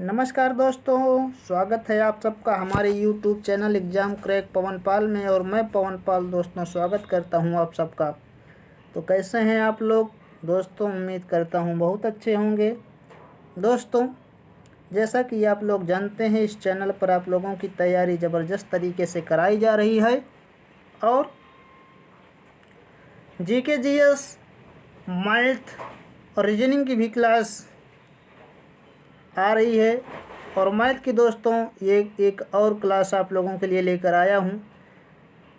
नमस्कार दोस्तों, स्वागत है आप सबका हमारे YouTube चैनल एग्ज़ाम क्रैक पवनपाल में। और मैं पवनपाल दोस्तों स्वागत करता हूं आप सबका। तो कैसे हैं आप लोग दोस्तों? उम्मीद करता हूं बहुत अच्छे होंगे। दोस्तों, जैसा कि आप लोग जानते हैं, इस चैनल पर आप लोगों की तैयारी ज़बरदस्त तरीके से कराई जा रही है और जीके जीएस, मैथ और रीजनिंग की भी क्लास आ रही है। और मैथ की दोस्तों ये एक और क्लास आप लोगों के लिए लेकर आया हूँ,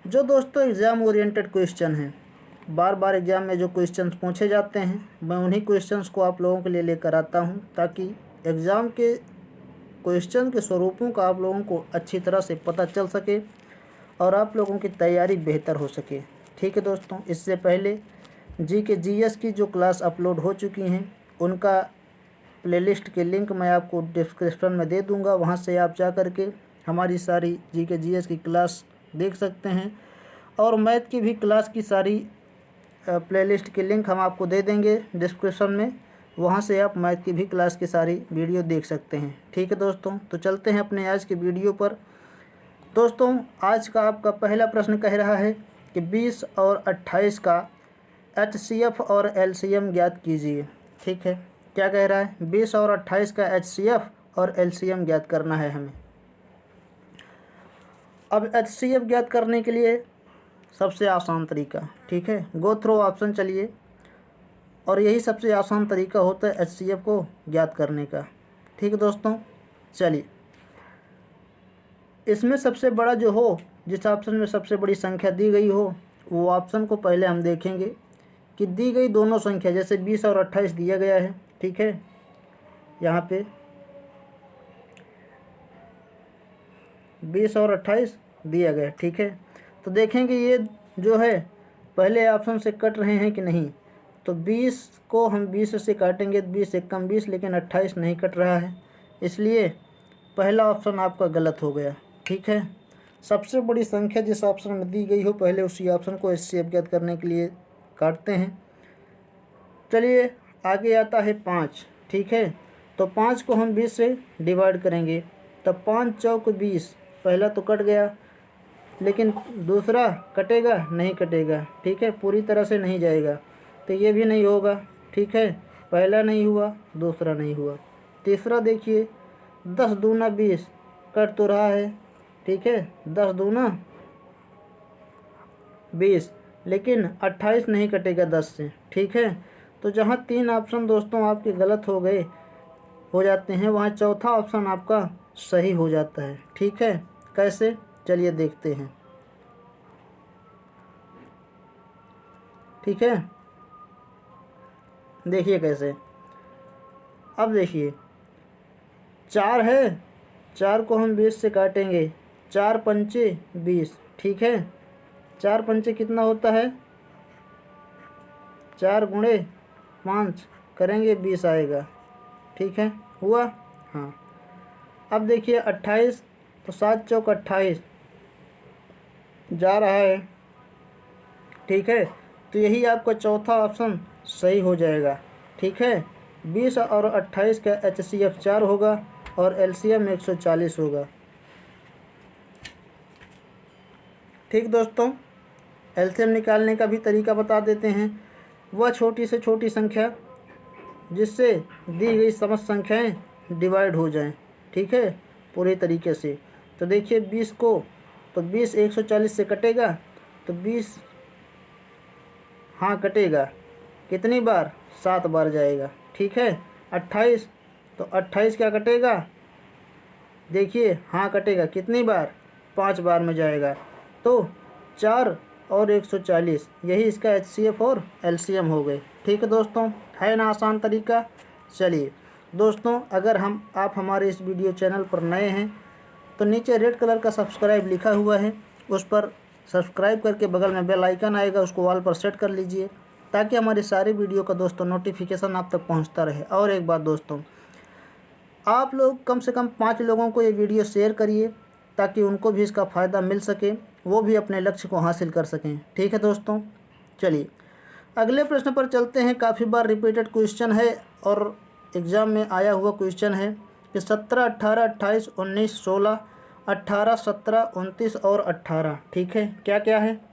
जो दोस्तों एग्ज़ाम ओरिएंटेड क्वेश्चन हैं। बार बार एग्ज़ाम में जो क्वेश्चंस पूछे जाते हैं, मैं उन्हीं क्वेश्चंस को आप लोगों के लिए लेकर आता हूँ, ताकि एग्ज़ाम के क्वेश्चन के स्वरूपों का आप लोगों को अच्छी तरह से पता चल सके और आप लोगों की तैयारी बेहतर हो सके। ठीक है दोस्तों, इससे पहले जीके जीएस की जो क्लास अपलोड हो चुकी हैं, उनका प्लेलिस्ट के लिंक मैं आपको डिस्क्रिप्शन में दे दूंगा। वहां से आप जा कर के हमारी सारी जीके जीएस की क्लास देख सकते हैं। और मैथ की भी क्लास की सारी प्लेलिस्ट के लिंक हम आपको दे देंगे डिस्क्रिप्शन में। वहां से आप मैथ की भी क्लास की सारी वीडियो देख सकते हैं। ठीक है दोस्तों, तो चलते हैं अपने आज के वीडियो पर। दोस्तों, आज का आपका पहला प्रश्न कह रहा है कि 20 और 28 का HCF और LCM ज्ञात कीजिए। ठीक है, क्या कह रहा है? 20 और 28 का HCF और LCM ज्ञात करना है हमें। अब HCF ज्ञात करने के लिए सबसे आसान तरीका, ठीक है, गो थ्रू ऑप्शन चलिए। और यही सबसे आसान तरीका होता है HCF को ज्ञात करने का। ठीक है दोस्तों, चलिए, इसमें सबसे बड़ा जो हो, जिस ऑप्शन में सबसे बड़ी संख्या दी गई हो, वो ऑप्शन को पहले हम देखेंगे कि दी गई दोनों संख्या, जैसे 20 और 28 दिया गया है, ठीक है, यहाँ पे 20 और 28 दिया गया, ठीक है। तो देखेंगे ये जो है पहले ऑप्शन से कट रहे हैं कि नहीं। तो 20 को हम 20 से काटेंगे, 20 एक कम 20, लेकिन 28 नहीं कट रहा है, इसलिए पहला ऑप्शन आपका गलत हो गया। ठीक है, सबसे बड़ी संख्या जिस ऑप्शन में दी गई हो, पहले उसी ऑप्शन को HCF ज्ञात करने के लिए काटते हैं। चलिए, आगे आता है 5। ठीक है, तो 5 को हम 20 से डिवाइड करेंगे, तब 5 चौक 20, पहला तो कट गया, लेकिन दूसरा कटेगा नहीं? कटेगा, ठीक है, पूरी तरह से नहीं जाएगा, तो ये भी नहीं होगा। ठीक है, पहला नहीं हुआ, दूसरा नहीं हुआ, तीसरा देखिए 10 दूना 20, कट तो रहा है, ठीक है, 10 दूना 20, लेकिन 28 नहीं कटेगा 10 से। ठीक है, तो जहाँ 3 ऑप्शन दोस्तों आपके गलत हो जाते हैं, वहाँ चौथा ऑप्शन आपका सही हो जाता है। ठीक है, कैसे? चलिए देखते हैं। ठीक है, देखिए कैसे। अब देखिए 4 है, 4 को हम 20 से काटेंगे, 4 पंचे 20, ठीक है, 4 पंचे कितना होता है? 4 गुणे 5 करेंगे 20 आएगा। ठीक है, हुआ? हाँ। अब देखिए 28, तो 7 चौक 28 जा रहा है, ठीक है, तो यही आपका चौथा ऑप्शन सही हो जाएगा। ठीक है, 20 और 28 का HCF 4 होगा और LCM 140 होगा। ठीक दोस्तों, LCM निकालने का भी तरीका बता देते हैं। वह छोटी से छोटी संख्या जिससे दी गई समस्त संख्याएं डिवाइड हो जाएं, ठीक है, पूरी तरीके से। तो देखिए 20 को, तो 20 140 से कटेगा, तो 20 हाँ कटेगा, कितनी बार? 7 बार जाएगा। ठीक है, 28, तो 28 क्या कटेगा? देखिए हाँ कटेगा, कितनी बार? 5 बार में जाएगा। तो 4 और 140, यही इसका HCF और LCM हो गए। ठीक है दोस्तों, है ना आसान तरीका? चलिए दोस्तों, अगर आप हमारे इस वीडियो चैनल पर नए हैं, तो नीचे रेड कलर का सब्सक्राइब लिखा हुआ है, उस पर सब्सक्राइब करके बगल में बेल आइकन आएगा, उसको ऑल पर सेट कर लीजिए, ताकि हमारी सारी वीडियो का दोस्तों नोटिफिकेशन आप तक पहुंचता रहे। और एक बात दोस्तों, आप लोग कम से कम 5 लोगों को ये वीडियो शेयर करिए, ताकि उनको भी इसका फ़ायदा मिल सके, वो भी अपने लक्ष्य को हासिल कर सकें। ठीक है दोस्तों, चलिए अगले प्रश्न पर चलते हैं। काफ़ी बार रिपीटेड क्वेश्चन है और एग्ज़ाम में आया हुआ क्वेश्चन है, कि 17, 18, 28, 19, 16, 18, 17, 29 और 18। ठीक है, क्या क्या है?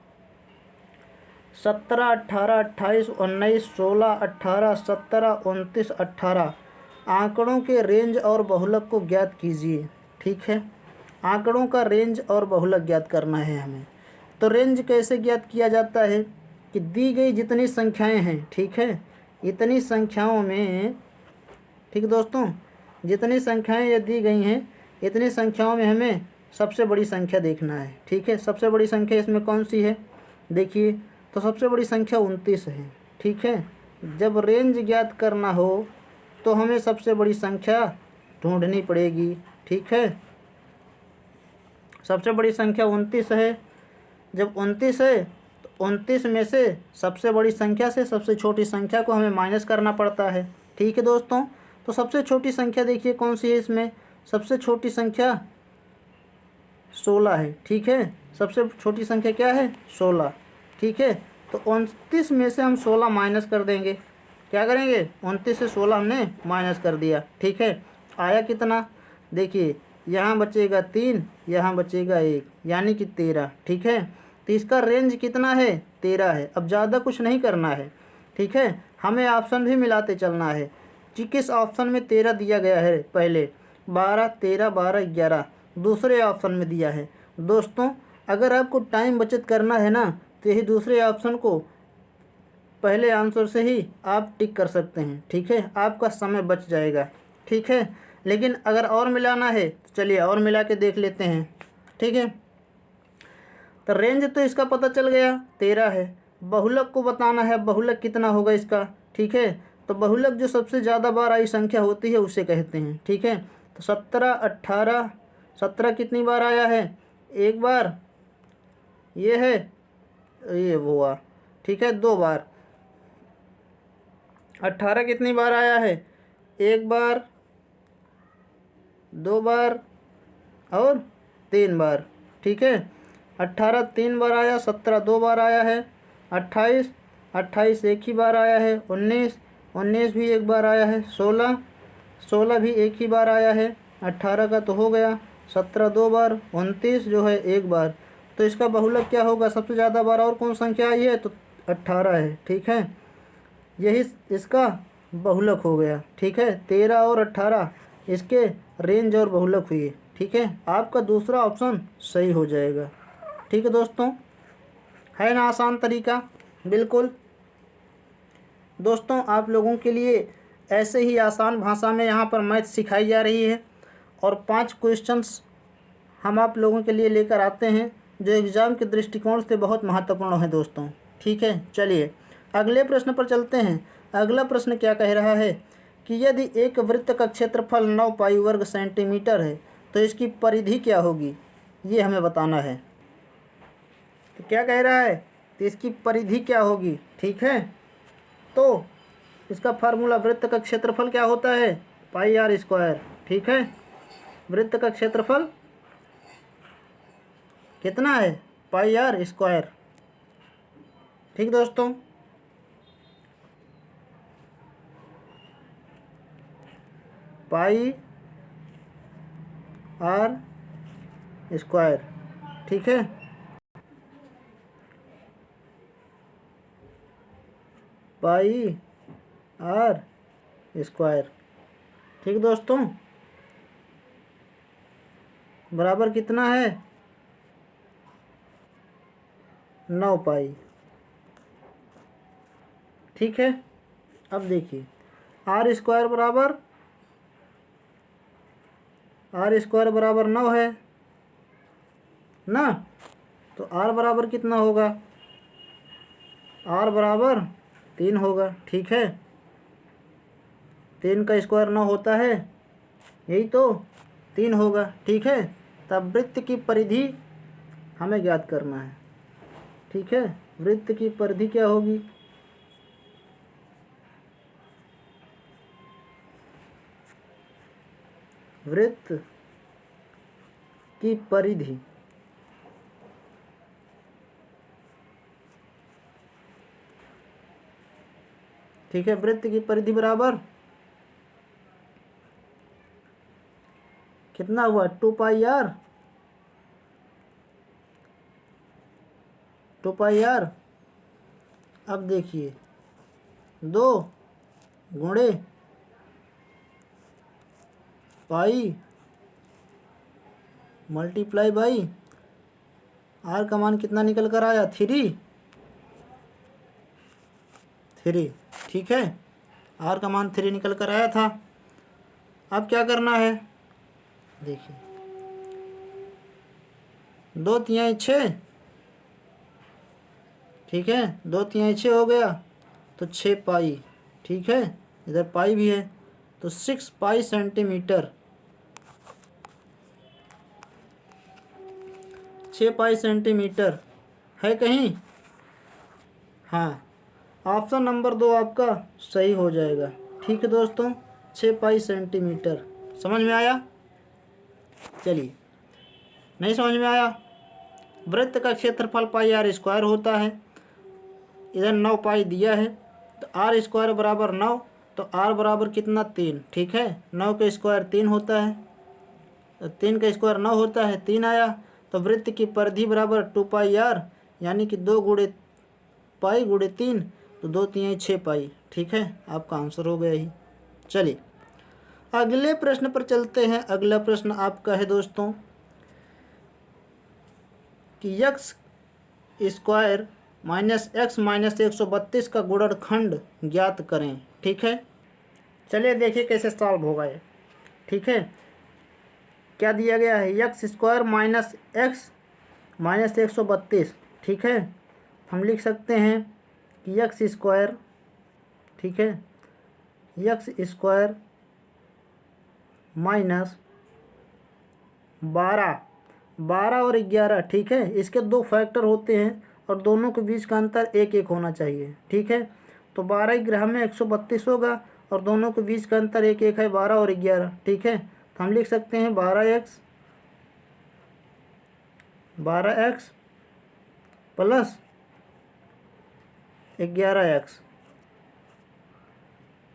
17, 18, 28, 19, 16, 18, 17, 29, 18 आंकड़ों के रेंज और बहुलक को ज्ञात कीजिए। ठीक है, आंकड़ों का रेंज और बहुलक ज्ञात करना है हमें। तो रेंज कैसे ज्ञात किया जाता है कि दी गई जितनी संख्याएं हैं, ठीक है, इतनी संख्याओं में, ठीक है दोस्तों, जितनी संख्याएं ये दी गई हैं इतनी संख्याओं में हमें सबसे बड़ी संख्या देखना है। ठीक है, सबसे बड़ी संख्या इसमें कौन सी है? देखिए, तो सबसे बड़ी संख्या 29 है। ठीक है, जब रेंज ज्ञात करना हो तो हमें सबसे बड़ी संख्या ढूंढनी पड़ेगी। ठीक है, सबसे बड़ी संख्या 29 है। जब 29 है तो 29 में से सबसे बड़ी संख्या से सबसे छोटी संख्या को हमें माइनस करना पड़ता है। ठीक है दोस्तों, तो सबसे छोटी संख्या देखिए कौन सी है इसमें? सबसे छोटी संख्या 16 है। ठीक है, सबसे छोटी संख्या क्या है? 16। ठीक है, तो 29 में से हम 16 माइनस कर देंगे। क्या करेंगे? 29 से 16 हमने माइनस कर दिया। ठीक है, आया कितना? देखिए, यहाँ बचेगा 3, यहाँ बचेगा 1, यानी कि 13। ठीक है, तो इसका रेंज कितना है? 13 है। अब ज़्यादा कुछ नहीं करना है। ठीक है, हमें ऑप्शन भी मिलाते चलना है कि किस ऑप्शन में 13 दिया गया है। पहले 12, 13, 12, 11 दूसरे ऑप्शन में दिया है। दोस्तों, अगर आपको टाइम बचत करना है ना तो यही दूसरे ऑप्शन को पहले आंसर से ही आप टिक कर सकते हैं। ठीक है, आपका समय बच जाएगा। ठीक है, लेकिन अगर और मिलाना है तो चलिए और मिला के देख लेते हैं। ठीक है, तो रेंज तो इसका पता चल गया 13 है। बहुलक को बताना है, बहुलक कितना होगा इसका। ठीक है, तो बहुलक जो सबसे ज़्यादा बार आई संख्या होती है उसे कहते हैं। ठीक है, तो 17, 18, 17 कितनी बार आया है? एक बार, ये है, ये हुआ। ठीक है, 2 बार। 18 कितनी बार आया है? एक बार, 2 बार और 3 बार। ठीक है, 18 3 बार आया, 17 2 बार आया है, 28 28 एक ही बार आया है, 19 19 भी एक बार आया है, 16 16 भी एक ही बार आया है। 18 का तो हो गया, 17 2 बार, 29 जो है एक बार। तो इसका बहुलक क्या होगा? सबसे ज़्यादा बार और कौन संख्या आई है? तो 18 है। ठीक है, यही इसका बहुलक हो गया। ठीक है, 13 और 18 इसके रेंज और बहुलक हुई। ठीक है, आपका दूसरा ऑप्शन सही हो जाएगा। ठीक है दोस्तों, है ना आसान तरीका? बिल्कुल दोस्तों, आप लोगों के लिए ऐसे ही आसान भाषा में यहाँ पर मैथ सिखाई जा रही है और 5 क्वेश्चंस हम आप लोगों के लिए लेकर आते हैं जो एग्ज़ाम के दृष्टिकोण से बहुत महत्वपूर्ण है दोस्तों। ठीक है, चलिए अगले प्रश्न पर चलते हैं। अगला प्रश्न क्या कह रहा है कि यदि एक वृत्त का क्षेत्रफल 9 पाई वर्ग सेंटीमीटर है तो इसकी परिधि क्या होगी? ये हमें बताना है। तो क्या कह रहा है? तो इसकी परिधि क्या होगी? ठीक है, तो इसका फार्मूला, वृत्त का क्षेत्रफल क्या होता है? पाई आर स्क्वायर। ठीक है, वृत्त का क्षेत्रफल कितना है? पाई आर स्क्वायर। ठीक दोस्तों, पाई आर स्क्वायर। ठीक है, पाई आर स्क्वायर। ठीक दोस्तों, बराबर कितना है? 9 पाई। ठीक है, अब देखिए, आर स्क्वायर बराबर 9 है ना, तो आर बराबर कितना होगा? आर बराबर 3 होगा। ठीक है, 3 का स्क्वायर 9 होता है, यही तो 3 होगा। ठीक है, तब वृत्त की परिधि हमें ज्ञात करना है। ठीक है, वृत्त की परिधि क्या होगी? वृत्त की परिधि ठीक है, वृत्त की परिधि बराबर कितना हुआ 2 पाई आर, 2 पाई आर। अब देखिए 2 गुणे पाई मल्टीप्लाई बाई आर का मान कितना निकल कर आया 3। ठीक है, आर का मान 3 निकल कर आया था। अब क्या करना है, देखिए 2×6, ठीक है, 2×6 हो गया तो 6 पाई, ठीक है, इधर पाई भी है तो 6 पाई सेंटीमीटर, 6 पाई सेंटीमीटर है कहीं। हाँ, ऑप्शन नंबर 2 आपका सही हो जाएगा। ठीक है दोस्तों, 6 पाई सेंटीमीटर। समझ में आया? चलिए, नहीं समझ में आया? वृत्त का क्षेत्रफल πr² होता है। इधर 9 पाई दिया है तो r² बराबर 9, तो r बराबर कितना 3, ठीक है। 9 का स्क्वायर 3 होता है, तो 3 का स्क्वायर 9 होता है, 3 आया। तो वृत्त की परिधि बराबर 2 पाई आर, यानी कि 2 गुणे पाई गुणे 3, तो 2×3 6 पाई, ठीक है, आपका आंसर हो गया ही। चलिए अगले प्रश्न पर चलते हैं। अगला प्रश्न आपका है दोस्तों कि x² माइनस x माइनस 132 का गुणनखंड ज्ञात करें, ठीक है। चलिए देखिए कैसे सॉल्व होगा ये, ठीक है। क्या दिया गया है, x² माइनस x माइनस 132, ठीक है। हम लिख सकते हैं कि x², ठीक है, x² माइनस 12 और 11, ठीक है। इसके 2 फैक्टर होते हैं और दोनों के बीच का अंतर 1 होना चाहिए, ठीक है। तो 12 ग्राम में 132 होगा और दोनों के बीच का अंतर 1 है, 12 और 11, ठीक है। तो हम लिख सकते हैं 12x प्लस 11x,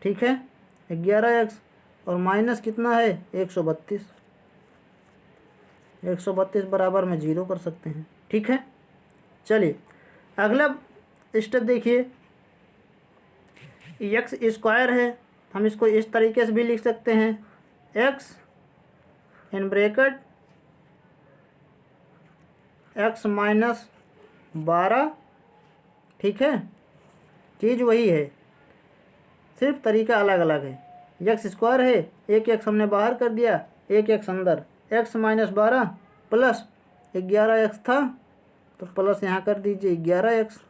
ठीक है, 11x और माइनस कितना है 132, 132 बराबर में 0 कर सकते हैं, ठीक है। चलिए अगला स्टेप देखिए, x² है, हम इसको इस तरीके से भी लिख सकते हैं, x in bracket x minus 12, ठीक है, चीज़ वही है, सिर्फ तरीका अलग अलग है। x² है, एक x हमने बाहर कर दिया, एक x अंदर, x माइनस 12 प्लस 11x था तो प्लस यहाँ कर दीजिए 11x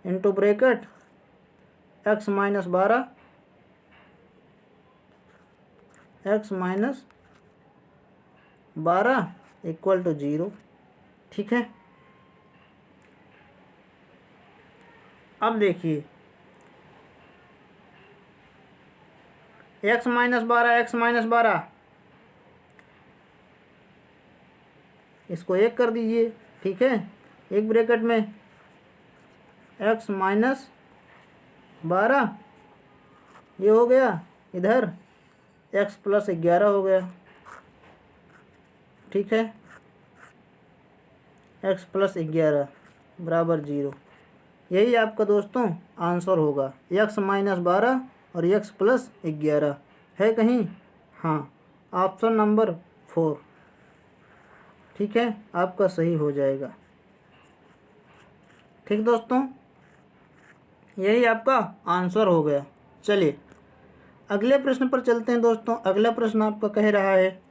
into bracket x minus 12 equal to 0, ठीक है। अब देखिए x माइनस 12 इसको 1 कर दीजिए, ठीक है, एक ब्रैकेट में x माइनस 12 ये हो गया, इधर x प्लस 11 हो गया, ठीक है, x प्लस 11 बराबर 0। यही आपका दोस्तों आंसर होगा, x माइनस 12 और x प्लस 11 है कहीं। हाँ, ऑप्शन नंबर 4, ठीक है, आपका सही हो जाएगा। ठीक दोस्तों, यही आपका आंसर हो गया। चलिए अगले प्रश्न पर चलते हैं दोस्तों। अगला प्रश्न आपका कह रहा है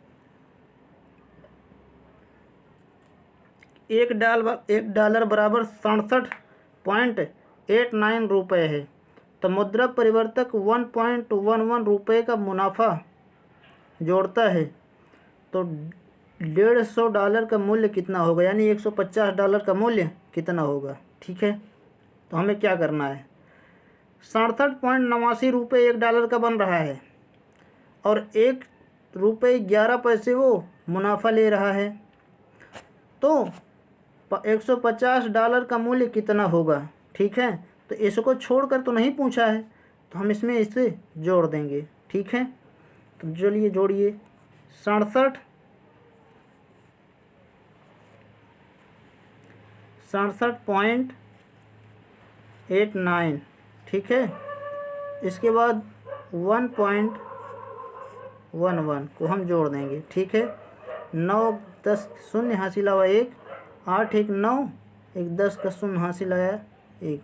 $1 बराबर 67.89 रुपये है, तो मुद्रा परिवर्तक 1.11 रुपये का मुनाफा जोड़ता है, तो $150 का मूल्य कितना होगा, यानी $150 का मूल्य कितना होगा, ठीक है। तो हमें क्या करना है, 67.89 रुपये $1 का बन रहा है और ₹1.11 वो मुनाफा ले रहा है, तो $150 का मूल्य कितना होगा, ठीक है। तो इसको छोड़कर तो नहीं पूछा है, तो हम इसमें इसे जोड़ देंगे। ठीक है, तो चलिए जोड़िए। 67.89। ठीक है, इसके बाद 1.11 को हम जोड़ देंगे। ठीक है, 9 10 शून्य हासिल हुआ 1, 8 1 9, 1 10 का शून्य हासिल आया 1,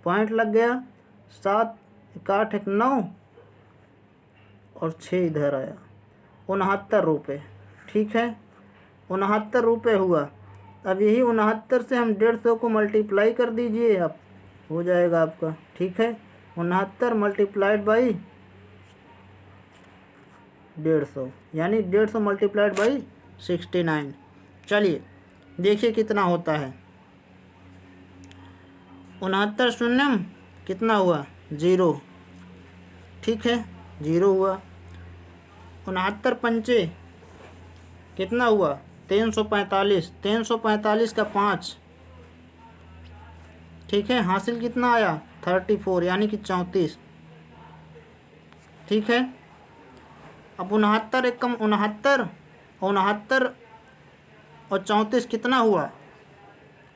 पॉइंट लग गया। 7 1 8 1 9 और 6 इधर आया, 69 रुपये। ठीक है, 69 रुपये हुआ। अब यही 69 से हम 150 को मल्टीप्लाई कर दीजिए, अब हो जाएगा आपका। ठीक है, 69 मल्टीप्लाइड बाई 150, यानी 150 मल्टीप्लाइड बाई 69। चलिए देखिए कितना होता है। 69 शून्यम कितना हुआ 0। ठीक है, 0 हुआ। 69 पंचे कितना हुआ 345, 345 का 5। ठीक है, हासिल कितना आया 34, यानी कि 34। ठीक है, अब 69 एक कम 69 और 34 कितना हुआ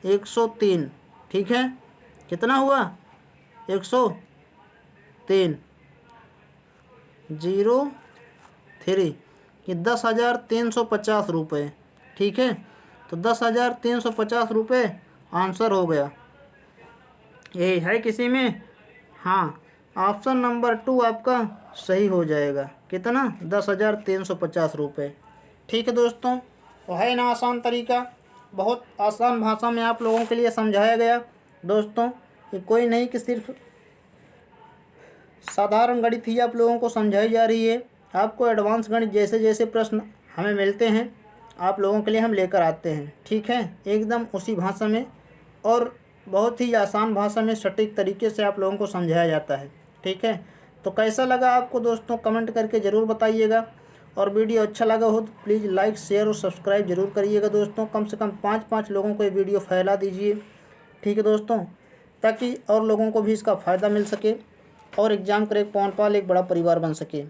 103। ठीक है, कितना हुआ 103 03 कि 10,350 रुपये। ठीक है, तो 10,350 रुपये आंसर हो गया। यही है किसी में? हाँ, ऑप्शन नंबर 2 आपका सही हो जाएगा। कितना 10,350 रुपये। ठीक है दोस्तों, तो है ना आसान तरीका, बहुत आसान भाषा में आप लोगों के लिए समझाया गया। दोस्तों ये कोई नहीं कि सिर्फ साधारण गणित ही आप लोगों को समझाई जा रही है। आपको एडवांस गणित जैसे जैसे प्रश्न हमें मिलते हैं आप लोगों के लिए हम लेकर आते हैं। ठीक है, एकदम उसी भाषा में और बहुत ही आसान भाषा में सटीक तरीके से आप लोगों को समझाया जाता है। ठीक है, तो कैसा लगा आपको दोस्तों कमेंट करके ज़रूर बताइएगा, और वीडियो अच्छा लगा हो तो प्लीज़ लाइक शेयर और सब्सक्राइब ज़रूर करिएगा दोस्तों। कम से कम 5 लोगों को ये वीडियो फैला दीजिए। ठीक है दोस्तों, ताकि और लोगों को भी इसका फ़ायदा मिल सके और एग्ज़ाम क्रैक पवन पाल एक बड़ा परिवार बन सके।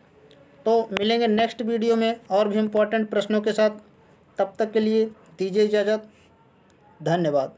तो मिलेंगे नेक्स्ट वीडियो में और भी इम्पोर्टेंट प्रश्नों के साथ। तब तक के लिए दीजिए इजाज़त। धन्यवाद।